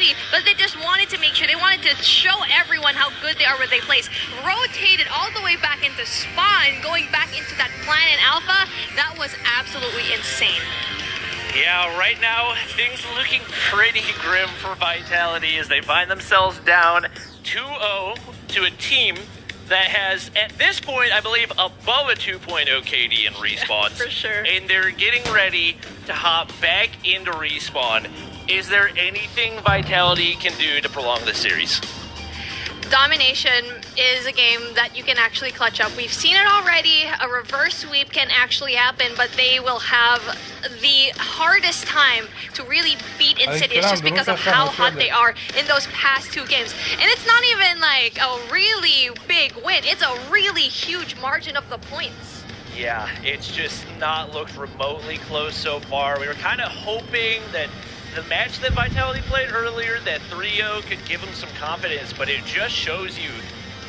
easy, but they just wanted to make sure, they wanted to show everyone how good they are where they place. Rotated all the way back into spawn, going back into that planet Alpha, that was absolutely insane. Yeah, right now, things looking pretty grim for Vitality as they find themselves down 2-0 to a team that has, at this point, I believe, above a 2.0 KD in respawns. For sure. And they're getting ready to hop back into respawn. Is there anything Vitality can do to prolong this series? Domination is a game that you can actually clutch up. We've seen it already. A reverse sweep can actually happen, but they will have the hardest time to really beat Insidious just because of how hot they are in those past 2 games. And it's not even like a really big win. It's a really huge margin of the points. Yeah, it's just not looked remotely close so far. We were kind of hoping that the match that Vitality played earlier, that 3-0, could give them some confidence, but it just shows you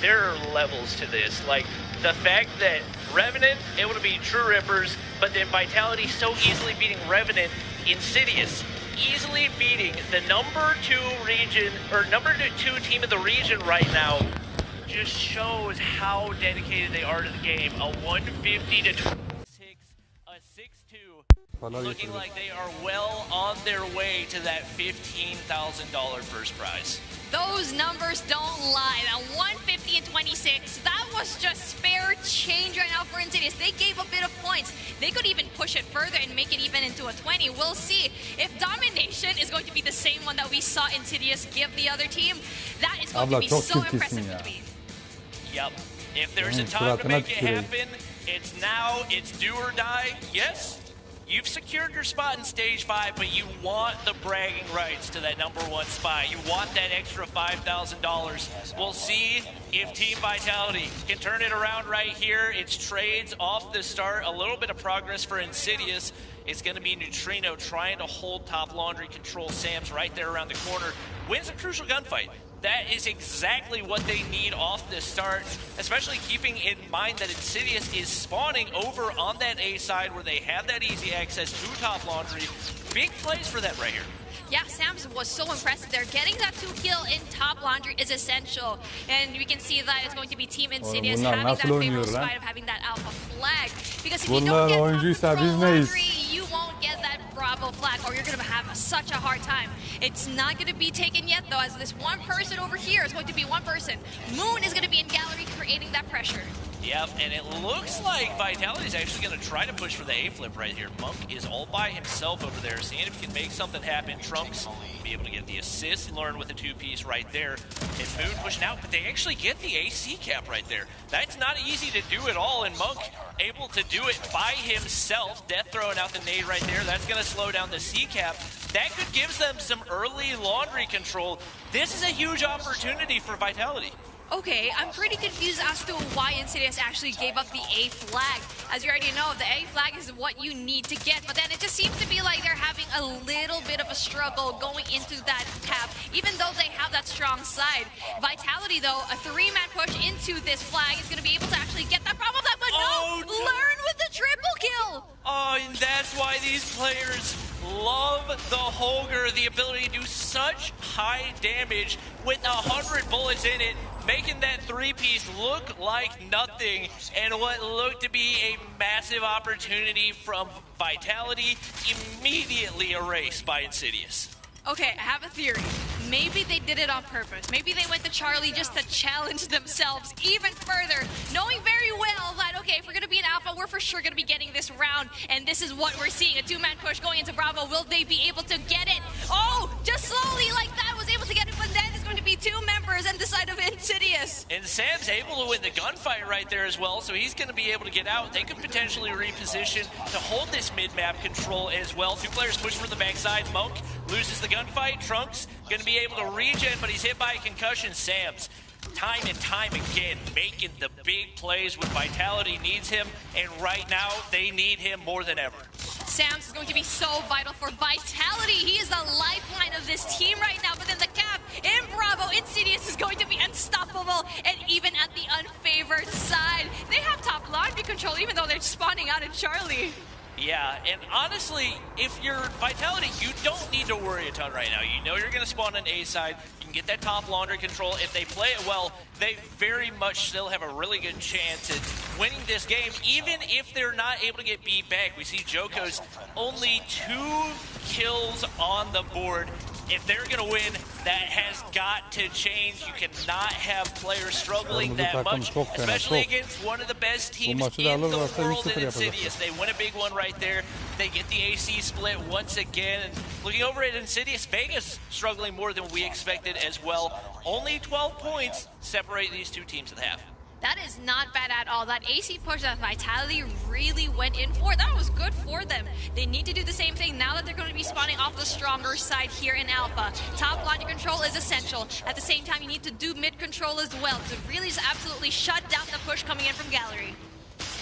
there are levels to this. Like, the fact that Revenant able to beat True Rippers, but then Vitality so easily beating Revenant, Insidious easily beating the number 2 region, or number 2 team in the region right now, just shows how dedicated they are to the game. A 150 to 26, a 6-2. Looking like they are well on their way to that $15,000 first prize. Those numbers don't lie. That 150 and 26, that was just spare change right now for Insidious. They gave a bit of points. They could even push it further and make it even into a 20. We'll see if Domination is going to be the same one that we saw Insidious give the other team. That is going to be so impressive to me. Yep. If there's a time to make it happen, it's now. It's do or die. Yes. You've secured your spot in Stage 5, but you want the bragging rights to that number 1 spot. You want that extra $5,000. We'll see if Team Vitality can turn it around right here. It's trades off the start. A little bit of progress for Insidious. It's going to be Neutrino trying to hold top laundry control. Sam's right there around the corner. Wins a crucial gunfight. That is exactly what they need off the start, especially keeping in mind that Insidious is spawning over on that A side where they have that easy access to top laundry. Big plays for them right here. Yeah, Sam's was so impressive there. Getting that 2 kill in top laundry is essential. And we can see that it's going to be Team Insidious having that favorable spot of having that alpha flag. Because if you don't get top control laundry, you won't get that Bravo flag, or you're going to have such a hard time. It's not going to be taken yet, though, as this one person over here is going to be one person. Moon is going to be in gallery creating that pressure. Yep, and it looks like Vitality is actually going to try to push for the A flip right here. Monk is all by himself over there, seeing if he can make something happen. Trunks be able to get the assist, learn with the 2-piece right there. And Moon pushing out, but they actually get the AC cap right there. That's not easy to do at all, and Monk able to do it by himself. Death throwing out the nade right there. That's going to slow down the C cap. That could give them some early laundry control. This is a huge opportunity for Vitality. Okay, I'm pretty confused as to why Insidious actually gave up the A flag. As you already know, the A flag is what you need to get, but then it just seems to be like they're having a little bit of a struggle going into that cap, even though they have that strong side. Vitality, though, a 3-man push into this flag is going to be able to actually get that Bravo flag, but no! Learn with the triple kill! Oh, and that's why these players love the Holger, the ability to do such high damage with 100 bullets in it, making that 3-piece look like nothing, and what looked to be a massive opportunity from Vitality immediately erased by Insidious. Okay, I have a theory. Maybe they did it on purpose. Maybe they went to Charlie just to challenge themselves even further, knowing very well that, okay, if we're going to be an alpha, we're for sure going to be getting this round, and this is what we're seeing, a 2-man push going into Bravo. Will they be able to get it? Oh, just slowly like that was able to get it, but then it's going to be 2 members on the side of Insidious. And Sam's able to win the gunfight right there as well, so he's going to be able to get out. They could potentially reposition to hold this mid-map control as well. 2 players push for the backside. Monk loses the gunfight. Trunks going to be able to regen, but he's hit by a concussion. Sam's time and time again making the big plays when Vitality needs him, and right now they need him more than ever. Sam's is going to be so vital for Vitality. He is the lifeline of this team right now, but then the cap in Bravo, Insidious is going to be unstoppable, and even at the unfavored side, they have top laundry control even though they're spawning out in Charlie. Yeah, and honestly, if you're Vitality, you don't need to worry a ton right now. You know you're going to spawn on A side. You can get that top laundry control. If they play it well, they very much still have a really good chance at winning this game, even if they're not able to get B back. We see Joko's only 2 kills on the board. If they're going to win, that has got to change. You cannot have players struggling that much, especially against one of the best teams in the world in Insidious. They win a big one right there. They get the AC split once again. And looking over at Insidious, Vegas struggling more than we expected as well. Only 12 points separate these two teams at the half. That is not bad at all. That AC push that Vitality really went in for, that was good for them. They need to do the same thing now that they're going to be spawning off the stronger side here in Alpha. Top line control is essential. At the same time, you need to do mid control as well to really just absolutely shut down the push coming in from Gallery.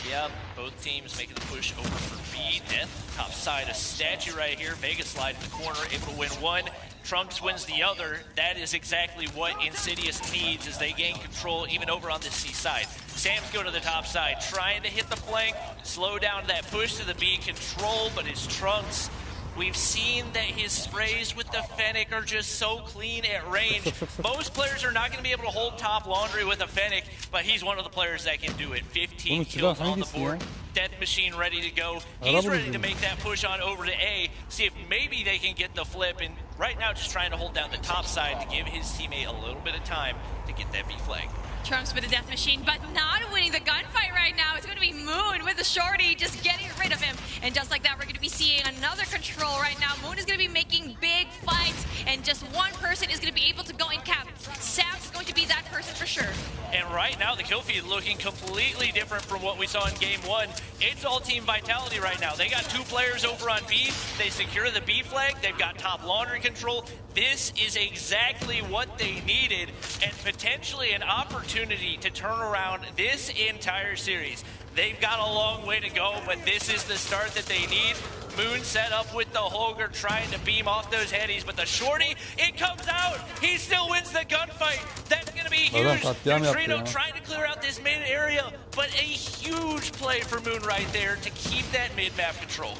Yeah, both teams making the push over for B. Death, top side, a statue right here. Vegas slide in the corner, able to win one. Trunks wins the other. That is exactly what Insidious needs as they gain control even over on the C side. Sam's go to the top side, trying to hit the flank, slow down that push to the B control, but it's Trunks. We've seen that his sprays with the Fennec are just so clean at range. Most players are not going to be able to hold top laundry with a Fennec, but he's one of the players that can do it. 15 kills on the board. Death Machine ready to go. He's ready to make that push on over to A, see if maybe they can get the flip. And right now just trying to hold down the top side to give his teammate a little bit of time to get that B flag. Trunks with the Death Machine, but not winning the gunfight right now. It's going to be Moon with the shorty, just getting rid of him. And just like that, we're going to be seeing another control right now. Moon is going to be making big fights, and just one person is going to be able to go in cap. Sam's is going to be that person for sure. And right now, the kill feed looking completely different from what we saw in Game 1. It's all Team Vitality right now. They got 2 players over on B. They secure the B flag. They've got top laundry control. This is exactly what they needed, and potentially an opportunity to turn around this entire series. They've got a long way to go, but this is the start that they need. Moon set up with the Holger, trying to beam off those headies, but the shorty, it comes out. He still wins the gunfight. That's going to be huge. Neutrino trying to clear out this mid area, but a huge play for Moon right there to keep that mid-map control.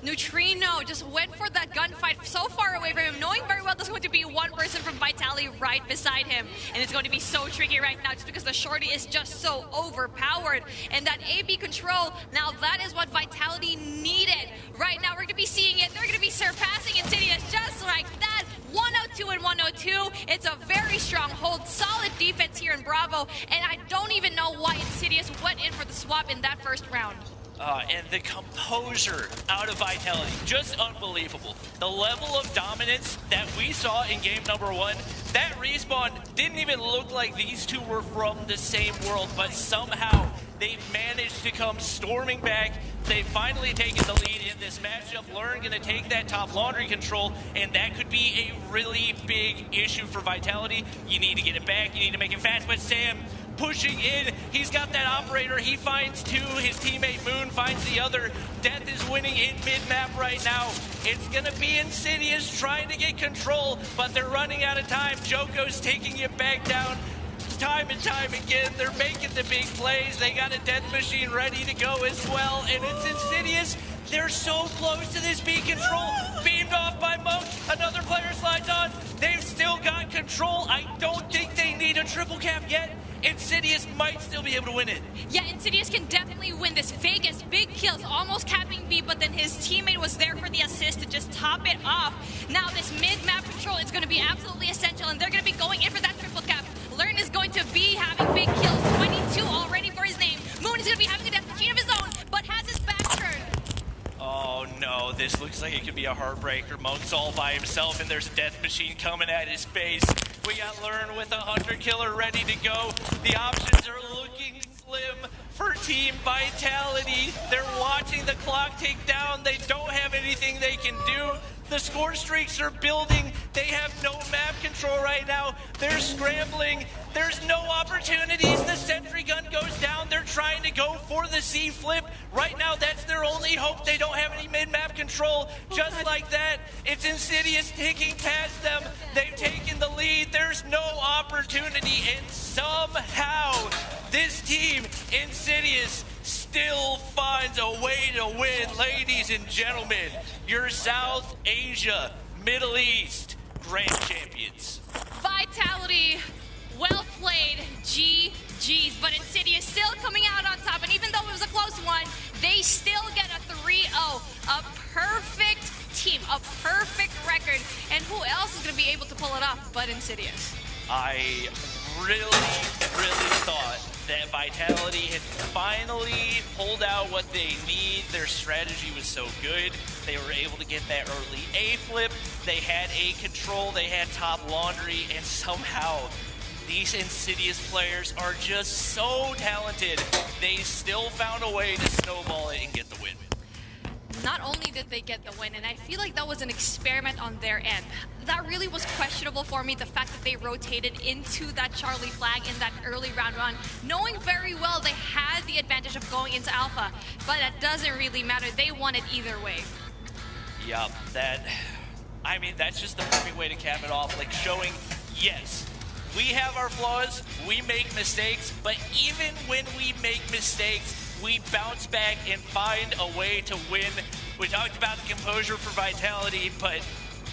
Neutrino just went for that gunfight so far away from him, knowing very well there's going to be one person from Vitality right beside him. And it's going to be so tricky right now just because the shorty is just so overpowered. And that AB control, now that is what Vitality needed. Right now we're going to be seeing it. They're going to be surpassing Insidious just like that. 102 and 102. It's a very strong hold. Solid defense here in Bravo. And I don't even know why Insidious went in for the swap in that first round. And the composure out of Vitality, just unbelievable. The level of dominance that we saw in game number 1, that respawn didn't even look like these two were from the same world, but somehow they've managed to come storming back. They've finally taken the lead in this matchup. Learn going to take that top laundry control, and that could be a really big issue for Vitality. You need to get it back, you need to make it fast, but Sam pushing in, he's got that operator, he finds 2, his teammate Moon finds the other. Death is winning in mid-map right now. It's gonna be Insidious trying to get control, but they're running out of time. Joko's taking it back down time and time again. They're making the big plays. They got a Death Machine ready to go as well, and it's Insidious. They're so close to this B control. Beamed off by Monk. Another player slides on. They've still got control. I don't think they need a triple cap yet. Insidious might still be able to win it. Yeah, Insidious can definitely win this. Vegas, big kills, almost capping B, but then his teammate was there for the assist to just top it off. Now this mid-map control is going to be absolutely essential, and they're going to be going in for that triple cap. Learn is going to be having big kills, 22 already for his name. Moon is going to be having a Death Machine of his own, but has his back turned. Oh no, this looks like it could be a heartbreaker. Monk's all by himself, and there's a Death Machine coming at his face. We got Learn with a Hunter Killer ready to go. The options are looking slim for Team Vitality. They're watching the clock tick down. They don't have anything they can do. The score streaks are building. They have no map control right now. They're scrambling. There's no opportunities. The sentry gun goes down. They're trying to go for the C flip. Right now, that's their only hope. They don't have any mid-map control. Just like that, it's Insidious ticking past them. They've taken the lead. There's no opportunity. And somehow, this team, Insidious, still finds a way to win, ladies and gentlemen. Your South Asia, Middle East Grand Champions. Vitality, well played, GG's, but Insidious still coming out on top, and even though it was a close one, they still get a 3-0, a perfect team, a perfect record, and who else is going to be able to pull it off but Insidious? I really thought that Vitality had finally pulled out what they need. Their strategy was so good. They were able to get that early A flip. They had A control. They had top laundry. And somehow these Insidious players are just so talented. They still found a way to snowball it and get the win. Not only did they get the win, and I feel like that was an experiment on their end. That really was questionable for me, the fact that they rotated into that Charlie flag in that early round run, knowing very well they had the advantage of going into Alpha, but that doesn't really matter. They won it either way. Yeah, that's just the perfect way to cap it off, like showing, yes, we have our flaws, we make mistakes, but even when we make mistakes, we bounce back and find a way to win. We talked about the composure for Vitality, but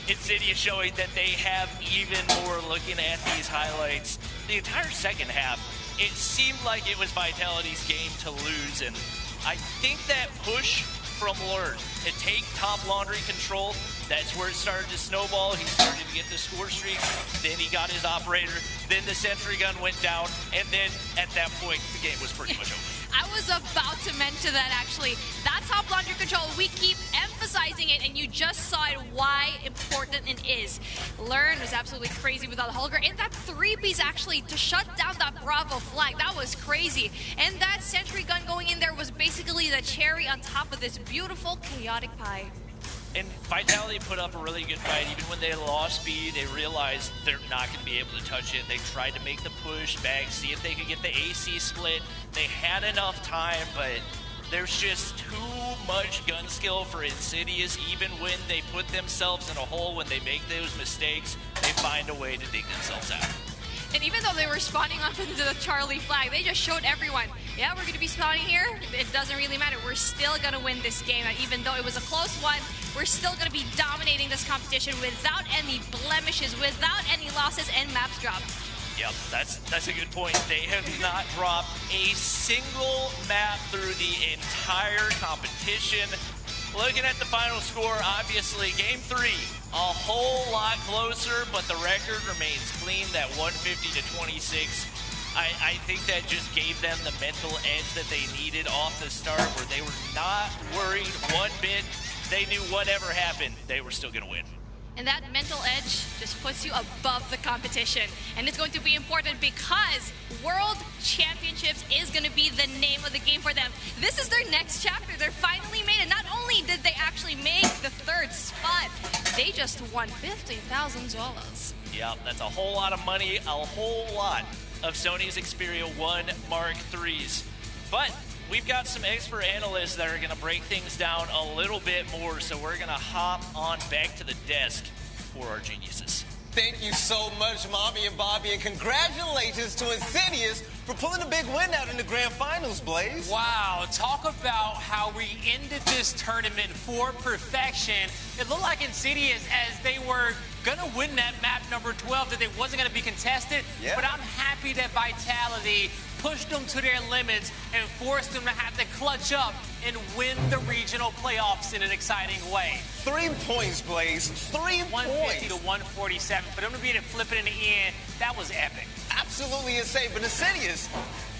Insidious showing that they have even more looking at these highlights. The entire second half, it seemed like it was Vitality's game to lose, and I think that push from Lord to take top laundry control, that's where it started to snowball. He started to get the score streaks, then he got his operator, then the sentry gun went down, and then at that point, the game was pretty much over. I was about to mention that, actually. That top laundry control, we keep emphasizing it, and you just saw it, why important it is. Learn was absolutely crazy without Holger. And that 3-piece, actually, to shut down that Bravo flag, that was crazy. And that sentry gun going in there was basically the cherry on top of this beautiful, chaotic pie. And Vitality put up a really good fight. Even when they lost speed, they realized they're not going to be able to touch it. They tried to make the push back, see if they could get the AC split. They had enough time, but there's just too much gun skill for Insidious. Even when they put themselves in a hole, when they make those mistakes, they find a way to dig themselves out. And even though they were spawning up into the Charlie flag, they just showed everyone, yeah, we're going to be spawning here. It doesn't really matter. We're still going to win this game. And even though it was a close one, we're still going to be dominating this competition without any blemishes, without any losses and maps dropped. Yep, that's a good point. They have not dropped a single map through the entire competition. Looking at the final score, obviously, Game 3, a whole lot closer, but the record remains clean, that 150-26. I think that just gave them the mental edge that they needed off the start, where they were not worried one bit. They knew whatever happened, they were still going to win. And that mental edge just puts you above the competition. And it's going to be important because World Championships is going to be the name of the game for them. This is their next chapter. They're finally made it. Not only did they actually make the 3rd spot, they just won $15,000. Yeah, that's a whole lot of money, a whole lot of Sony's Xperia 1 Mark IIIs. But we've got some expert analysts that are going to break things down a little bit more, so we're going to hop on back to the desk for our geniuses. Thank you so much, Mommy and Bobby, and congratulations to Insidious for pulling a big win out in the grand finals, Blaze. Wow, talk about how we ended this tournament for perfection. It looked like Insidious, as they were going to win that map number 12, that it wasn't going to be contested, but I'm happy that Vitality pushed them to their limits and forced them to have to clutch up and win the regional playoffs in an exciting way. 3 points, Blaze. 3 points. 150 to 147. For them to be able to flip it in the end, that was epic. Absolutely insane. But Insidious,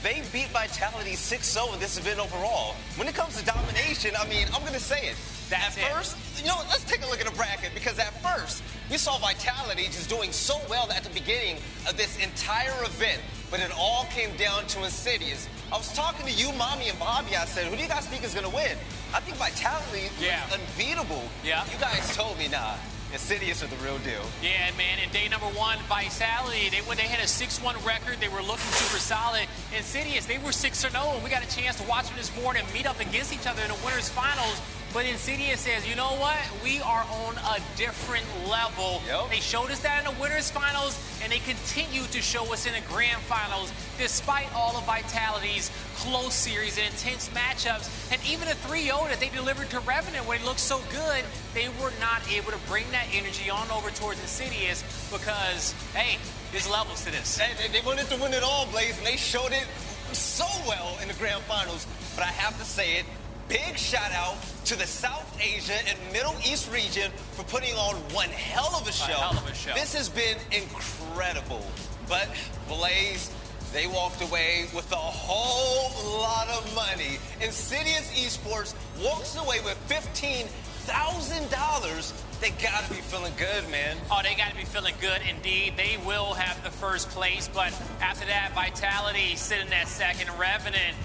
they beat Vitality 6-0 in this event overall. When it comes to domination, I mean, I'm going to say it. At first, let's take a look at the bracket, because at first, we saw Vitality just doing so well at the beginning of this entire event, but it all came down to Insidious. I was talking to you, Mommy, and Bobby. I said, who do you guys think is going to win? I think Vitality is unbeatable. Yeah. You guys told me, nah, Insidious are the real deal. Yeah, man, in day number 1, Vitality, when they had a 6-1 record, they were looking super solid. Insidious, they were 6-0, and we got a chance to watch them this morning meet up against each other in the winners finals. But Insidious says, you know what? We are on a different level. They showed us that in the Winners Finals, and they continue to show us in the Grand Finals, despite all of Vitality's close series and intense matchups. And even the 3-0 that they delivered to Revenant, when it looked so good, they were not able to bring that energy on over towards Insidious because, hey, there's levels to this. They wanted to win it all, Blaze, and they showed it so well in the Grand Finals. But I have to say it, big shout out to the South Asia and Middle East region for putting on one hell of a show. This has been incredible. But Blaze, they walked away with a whole lot of money. Insidious Esports walks away with $15,000. They gotta be feeling good, man. Oh, they gotta be feeling good indeed. They will have the first place, but after that, Vitality sitting at second. Revenant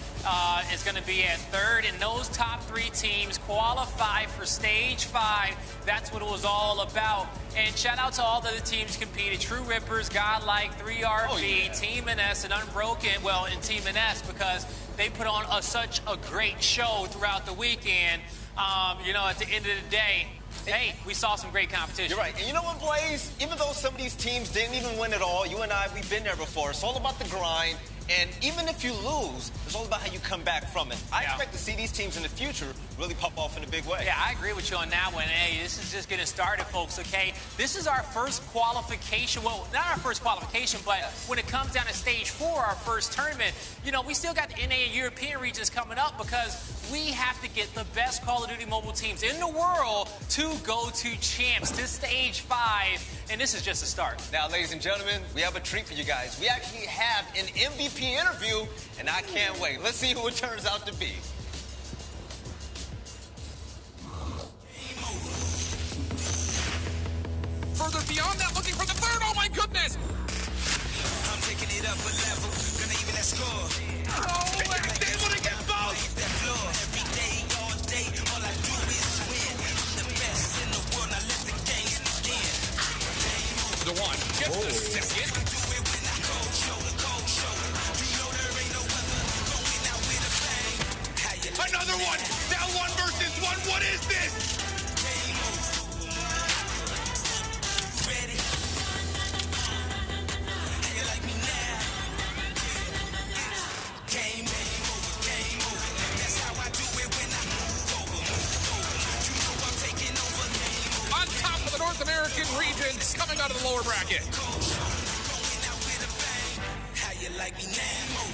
is gonna be at third, and those top 3 teams qualify for stage 5. That's what it was all about. And shout out to all the other teams competed. True Rippers, Godlike, 3RB, Team NS, and Unbroken. Well, in Team NS, because they put on such a great show throughout the weekend. You know, at the end of the day, hey, we saw some great competition. You're right. And you know what, Blaze? Even though some of these teams didn't even win it all, you and I, we've been there before. It's all about the grind. And even if you lose, it's all about how you come back from it. I expect to see these teams in the future really pop off in a big way. Yeah, I agree with you on that one. Hey, this is just getting started, folks, okay? This is our first qualification. Well, not our first qualification, but when it comes down to stage 4, our first tournament, you know, we still got the NA and European regions coming up because we have to get the best Call of Duty mobile teams in the world to go to champs, to stage 5, and this is just a start. Now, ladies and gentlemen, we have a treat for you guys. We actually have an MVP interview, and I can't wait. Let's see who it turns out to be. Further beyond that, looking for the third. Oh my goodness! I'm taking it up a level, gonna even that score. Oh, and they wanna get both! That floor, every day, all day, all I do is win. I'm the best in the world, now let the games begin. The one gets the second. I do it when I cold shoulder, cold shoulder. You know there ain't no other, going out with a bang. How you like Another one! Now 1 versus 1, what is this? game over? Ready? How you like me now? Game over, game over. That's how I do it when I move over, move over. You know I'm taking over, game over. On top of the North American region, coming out of the lower bracket. Going out with a bang. How you like me now? Over.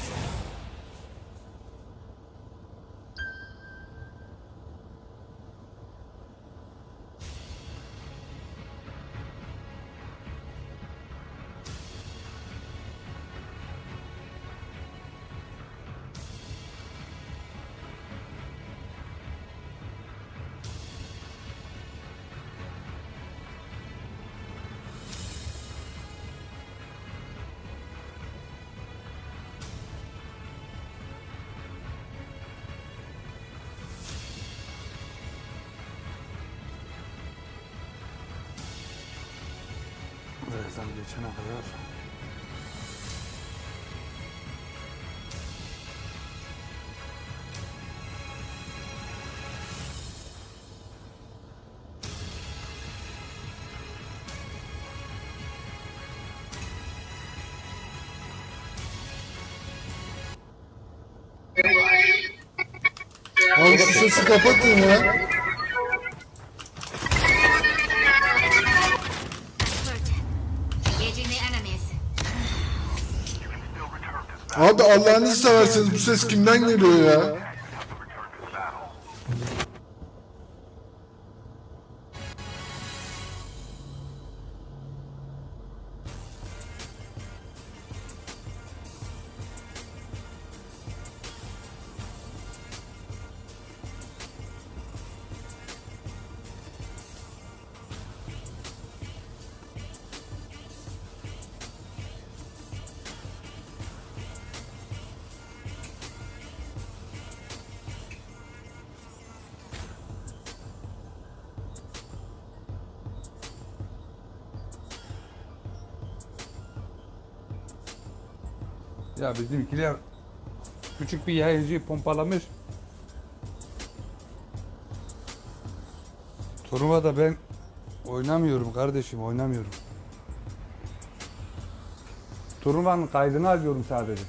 Birazdan geçene kadar. Abi şu sesi kapatın ya. Abi Allah'ınızı severseniz bu ses kimden geliyor ya? Ya bizimkiler küçük bir yayıncıyı pompalamış. Turnuvada ben oynamıyorum kardeşim, oynamıyorum. Turnuvanın kaydını alıyorum sadece.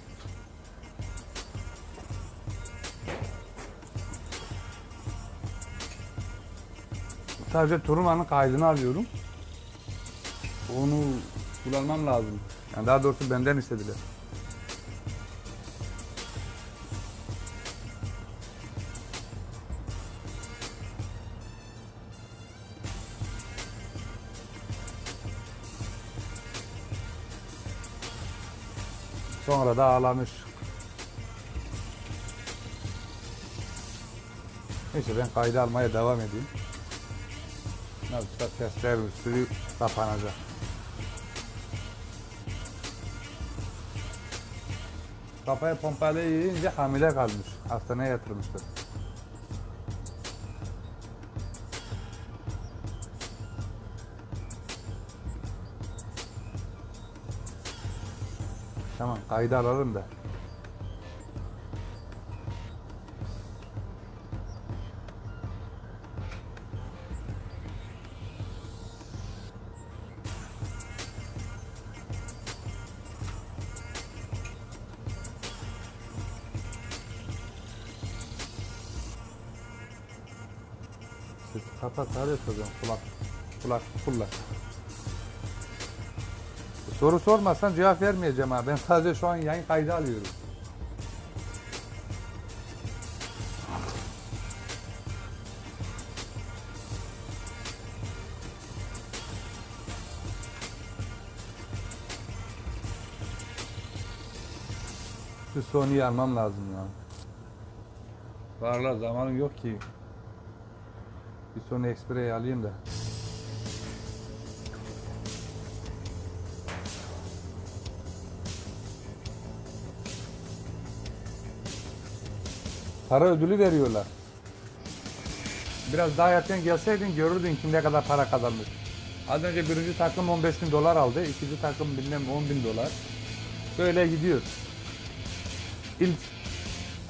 Sadece turnuvanın kaydını alıyorum. Onu kullanmam lazım. Yani daha doğrusu benden istediler. Sonra da ağlamış. Neyse ben kaydı almaya devam edeyim. Nasılsa testler üstü kapanacak. Kafaya pompalı yiyince hamile kalmış. Hastaneye yatırmıştır. Tamam, kaydı alalım da. Sesi kapat, hadi hocam. Kulak kullan. Soru sormazsan cevap vermeyeceğim ha. Ben sadece şu an yayın kaydı alıyorum. Şu Sony'yi almam lazım ya. Varlar, zamanım yok ki. Bir Sony Xperia'yı alayım da. Para ödülü veriyorlar. Biraz daha erken gelseydin görürdün kim ne kadar para kazanmış. Az önce birinci takım 15.000 dolar aldı. İkinci takım bilmem 10.000 dolar. Böyle gidiyor. İlk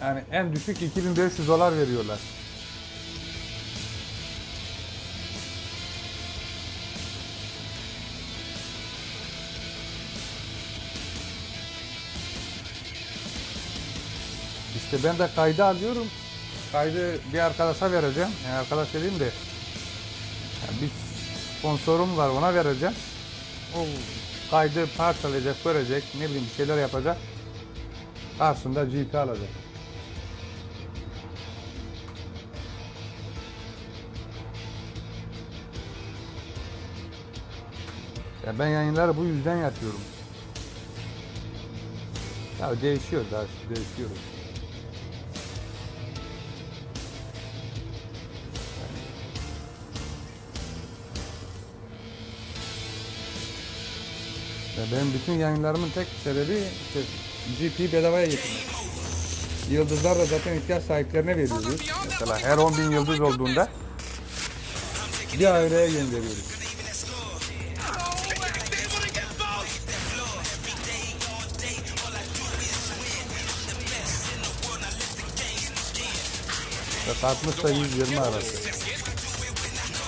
yani en düşük 2.500 dolar veriyorlar. İşte ben de kaydı alıyorum. Kaydı bir arkadaşa vereceğim. Yani arkadaş dediğim de yani bir sponsorum var, ona vereceğim. O kaydı parçalayacak, görecek, ne bileyim bir şeyler yapacak. Karşında GP alacak. Ya ben yayınları bu yüzden yapıyorum. Ya değişiyor, daha değişiyor. Benim bütün yayınlarımın tek sebebi işte GP'yi bedavaya getirmek. Yıldızlar da zaten ihtiyaç sahiplerine veriyoruz. Mesela her 10.000 yıldız olduğunda bir aileye gönderiyoruz. Bak 60 ile 120 arası.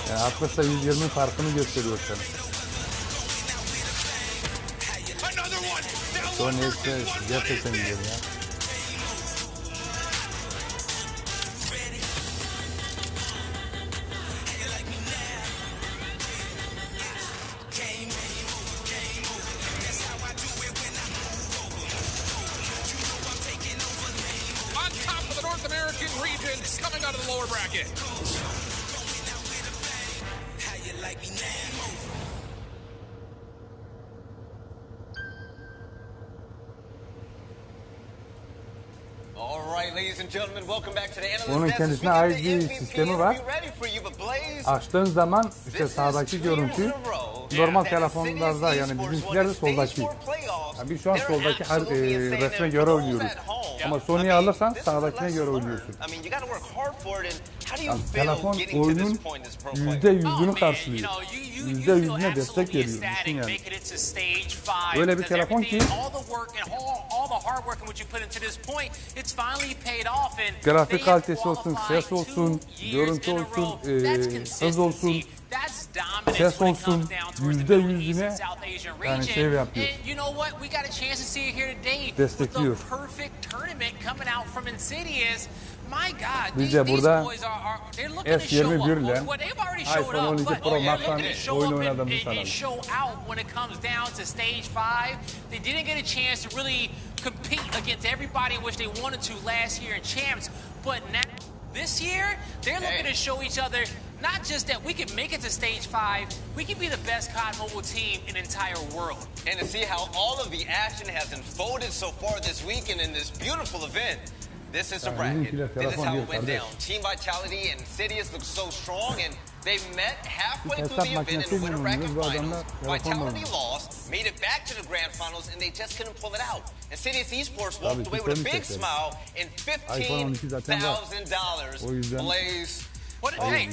Yani 60 ile 120 farkını gösteriyor sana. Son neyse gerçekten güzel ya. On top of the North American region, coming out of the lower bracket. Onun kendisine ait bir sistemi var. Açtığın zaman işte sağdaki görüntü normal telefonlarda yani bizimkiler de soldaki. Yani biz şu an soldaki resme göre oynuyoruz. Ama Sony'yi alırsan sağdakine göre oynuyorsun. Yani telefon oyunun %100'ünü karşılıyor. %100'üne destek veriyor. Düşün yani. Öyle bir telefon ki hard work and what you put into this point, it's finally paid off. And grafik kalitesi olsun, ses olsun, görüntü olsun, hız olsun, ses olsun, %100 yine yani şey yapıyor. Destekliyor. Biz de burada S21 ile iPhone 12 Pro Max'tan oyun oynadığımızı sanalım. Compete against everybody in which they wanted to last year in champs, but now this year they're looking to show each other not just that we can make it to stage 5, we can be the best COD Mobile team in the entire world. And to see how all of the action has unfolded so far this weekend in this beautiful event. This is the bracket. This is how it went down. Team Vitality and Insidious look so strong, and they met halfway through the event in the winter bracket finals. Vitality lost, made it back to the grand finals, and they just couldn't pull it out. Insidious Esports walked away with a big smile and $15,000. Blaze. What walked away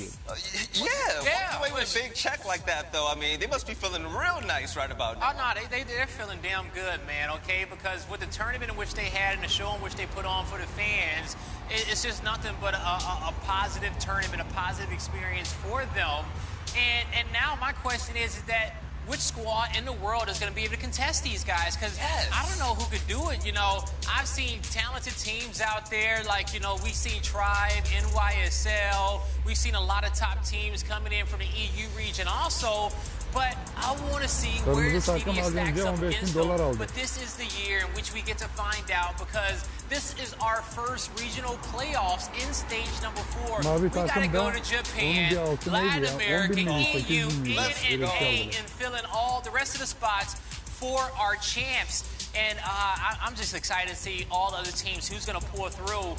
with a big check like that, though. I mean, they must be feeling real nice right about now. Oh, no, they're feeling damn good, man, okay? Because with the tournament in which they had and the show in which they put on for the fans, it's just nothing but a positive tournament, a positive experience for them. And now my question is that which squad in the world is going to be able to contest these guys? Because I don't know who could do it. You know, I've seen talented teams out there, like, you know, we've seen Tribe, NYSL. We've seen a lot of top teams coming in from the EU region also. But I want to see where Insidious stacks up against them. But this is the year in which we get to find out, because this is our first regional playoffs in stage number 4. We got to go to Japan, Latin America, EU, ENA, and fill in all the rest of the spots for our champs. And I'm just excited to see all the other teams, who's going to pull through.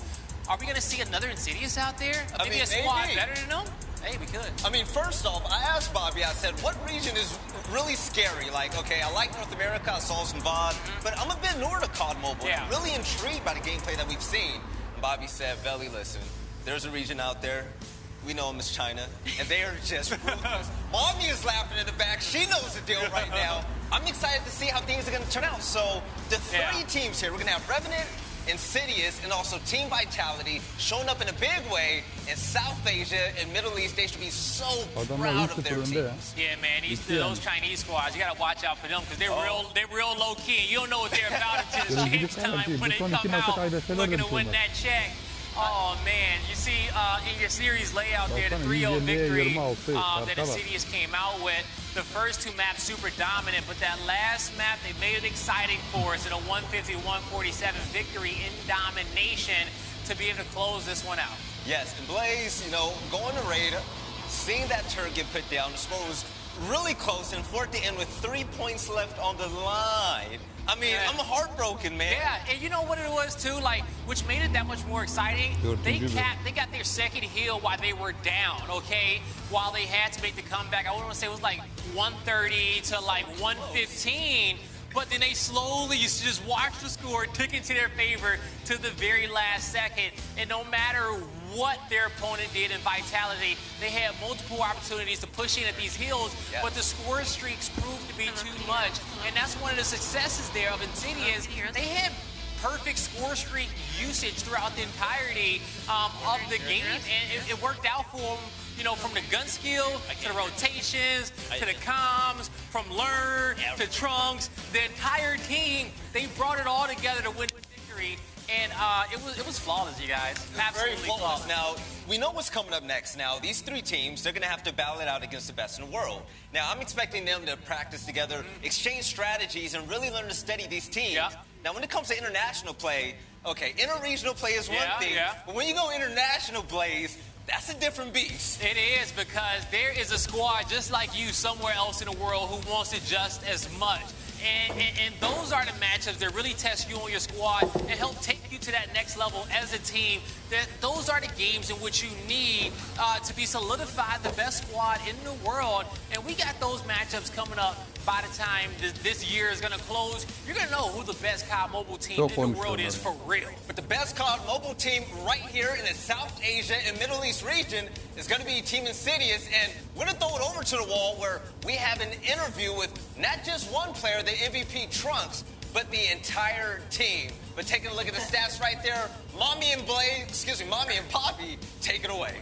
Are we going to see another Insidious out there? Maybe a squad better than them? Hey, we could. I mean, first off, I asked Bobby, I said, what region is really scary? Like, okay, I like North America, I saw some VOD, but I'm a bit newer to COD Mobile. I'm really intrigued by the gameplay that we've seen. And Bobby said, Belly, listen, there's a region out there. We know them as China, and they are just ruthless. Mommy is laughing in the back. She knows the deal right now. I'm excited to see how things are going to turn out. So the three teams here, we're going to have Revenant, Insidious, and also Team Vitality showing up in a big way in South Asia and Middle East. They should be so proud of their teams. Yeah, man, those Chinese squads, you got to watch out for them, because they're real low key, and you don't know what they're about until it's change time when they come out looking to win that check. Oh, man. You see in your series layout there, the 3-0 victory that Insidious came out with. The first 2 maps super dominant, but that last map, they made it exciting for us in a 150-147 victory in domination to be able to close this one out. Yes, and Blaze, you know, going to raid, seeing that turret get put down, the score was really close, and for it to end with 3 points left on the line. I mean, I'm heartbroken, man. Yeah, and you know what it was, too? Like, which made it that much more exciting? They got their second heal while they were down, okay? While they had to make the comeback. I wouldn't want to say it was like 130 to like 115. But then they slowly just watched the score tick into their favor to the very last second. And no matter what their opponent did in Vitality, they had multiple opportunities to push in at these hills, but the score streaks proved to be too much. And that's one of the successes there of Insidious. They had perfect score streak usage throughout the entirety of the game, and it worked out for them. You know, from the gun skill to the rotations to the comms, from Learn to Trunks, the entire team, they brought it all together to win the victory. And it was flawless, you guys. Absolutely very flawless. Now, we know what's coming up next. Now, these 3 teams, they're going to have to battle it out against the best in the world. Now, I'm expecting them to practice together, exchange strategies, and really learn to study these teams. Now, when it comes to international play, okay, inter-regional play is one thing, but when you go international plays, that's a different beast. It is, because there is a squad just like you somewhere else in the world who wants it just as much. And those are the matchups that really test you on your squad and help take you to that next level as a team. Those are the games in which you need to be solidified the best squad in the world. And we got those matchups coming up by the time this year is going to close. You're going to know who the best COD Mobile team in the world is for real. But the best COD Mobile team right here in the South Asia and Middle East region is going to be Team Insidious. And we're going to throw it over to the wall where we have an interview with not just one player, the MVP Trunks, but the entire team. But taking a look at the stats right there, Mommy and Poppy take it away.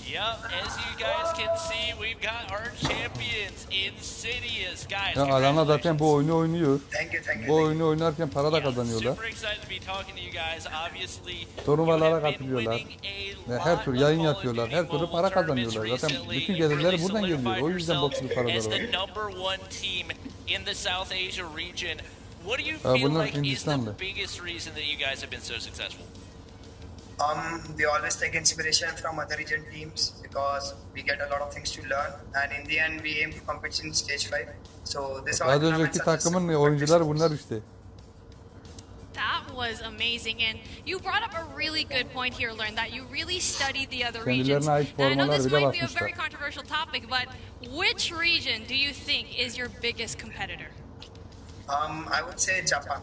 Yep, as you guys can see, we've got our champions, Insidious, guys. Ya adamlar zaten bu oyunu oynuyor. Thank you. Bu oyunu oynarken para da kazanıyorlar. Super excited to be talking to you guys. Obviously, Turnuvalara katılıyorlar. Ve her türlü yayın yapıyorlar. Her türlü para kazanıyorlar. Zaten bütün gelirleri buradan geliyor. O yüzden bokslu paraları var. What do you feel like is the biggest reason that you guys have been so successful? We always take inspiration from other region teams because we get a lot of things to learn, and in the end, we aim to compete in stage 5. So this all önceki takımın oyuncuları bunlar işte. That was amazing, and you brought up a really good point here, Learn, that you really studied the other regions. Kendilerine ait And I know formalar this bile might be a basmışlar. very controversial topic, but which region do you think is your biggest competitor? I would say Japan.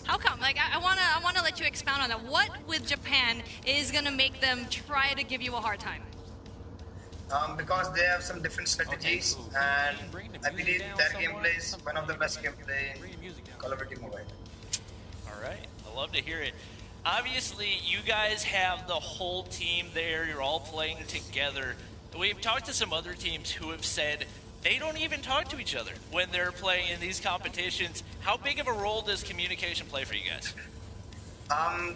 How come? Like, I wanna let you expound on that. What with Japan is gonna make them try to give you a hard time? Because they have some different strategies, and I believe their gameplay is one of the best gameplay in Call of Duty Mobile. All right, I love to hear it. Obviously, you guys have the whole team there. You're all playing together. We've talked to some other teams who have said they don't even talk to each other when they're playing in these competitions. How big of a role does communication play for you guys?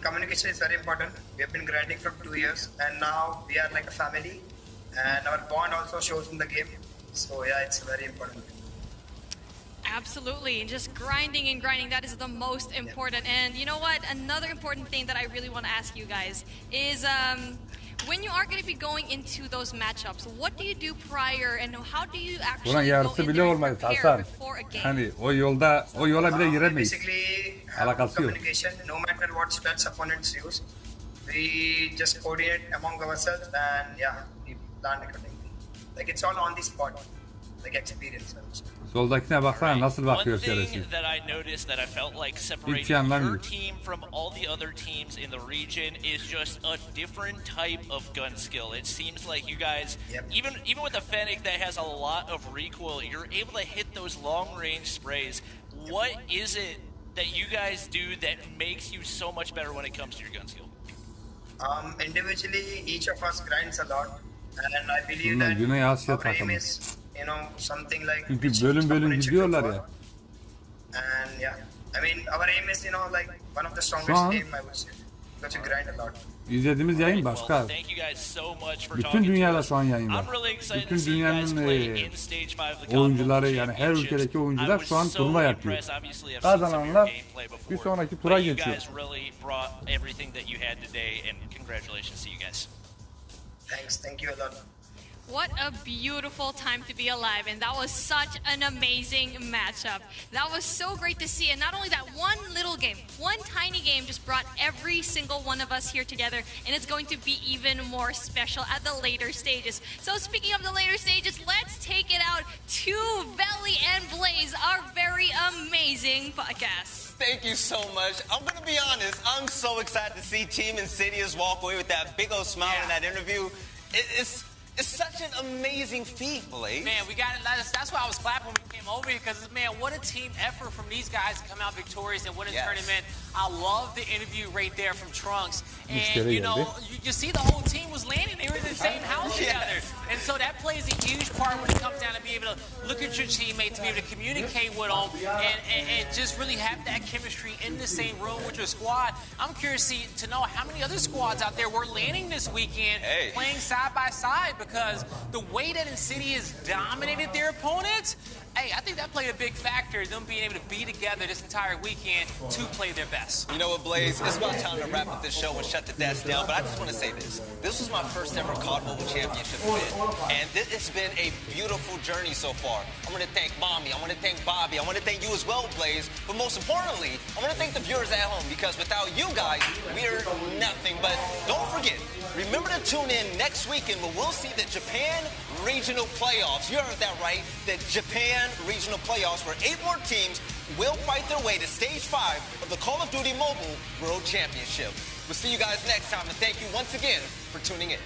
Communication is very important. We have been grinding for 2 years, and now we are like a family, and our bond also shows in the game. So yeah, it's very important. Absolutely, and just grinding and grinding, that is the most important. And you know what? Another important thing that I really want to ask you guys is when you are going to be going into those matchups, what do you do prior and how do you actually Buna go yarısı in bile there and olmaz prepare Hasan. before a game? Hani o yola bile giremeyiz. Basically, Alakası yok. communication, no matter what stats opponents use, we just coordinate among ourselves and yeah, we plan accordingly. Like it's all on the spot, like experience. Soldakine baksana nasıl bakıyor şerefsiz. One thing that I noticed that I felt like separated your team from all the other teams in the region is just a different type of gun skill. It seems like you guys, even with a Fennec that has a lot of recoil, you're able to hit those long-range sprays. What is it that you guys do that makes you so much better when it comes to your gun skill? Individually, each of us grinds a lot, and I believe that Güney Asya our aim takımı. is, you know, something like Çünkü bölüm gidiyorlar ya. And yeah, I mean, our aim is, you know, like one of the strongest team, I would say, because we grind a lot. İzlediğimiz yayın başka. Bütün dünyada şu an yayın var. Bütün dünyanın oyuncuları, yani her ülkedeki oyuncular şu an turnuva yapıyor. Kazananlar bir sonraki tura geçiyor. Thank you a lot. What a beautiful time to be alive, and that was such an amazing matchup. That was so great to see, and not only that, one little game, one tiny game just brought every single one of us here together, and it's going to be even more special at the later stages. So speaking of the later stages, let's take it out to Veli and Blaze, our very amazing podcast. Thank you so much. I'm going to be honest, I'm so excited to see Team Insidious walk away with that big old smile in that interview. It's such an amazing feat, Blaze. Man, we got it. That's why I was clapping when we came over here, because, man, what a team effort from these guys to come out victorious and win a tournament. I love the interview right there from Trunks. And, you know, you see the whole team was landing. They were in the same house together. And so that plays a huge part when it comes down to be able to look at your teammates, to be able to communicate with them, and just really have that chemistry in the same room with your squad. I'm curious to know how many other squads out there were landing this weekend, playing side by side, because the way that Insidious dominated their opponents, hey, I think that played a big factor, them being able to be together this entire weekend to play their best. You know what, Blaze? It's about time to wrap up this show and shut the desk down, but I just want to say this. This was my first ever COD Mobile Championship event, and it's been a beautiful journey so far. I want to thank Mommy, I want to thank Bobby, I want to thank you as well, Blaze, but most importantly, I want to thank the viewers at home, because without you guys, we're nothing. But don't forget, remember to tune in next weekend when we'll see the Japan Regional Playoffs. You heard that right, the Japan Regional Playoffs, where 8 more teams will fight their way to Stage 5 of the Call of Duty Mobile World Championship. We'll see you guys next time, and thank you once again for tuning in.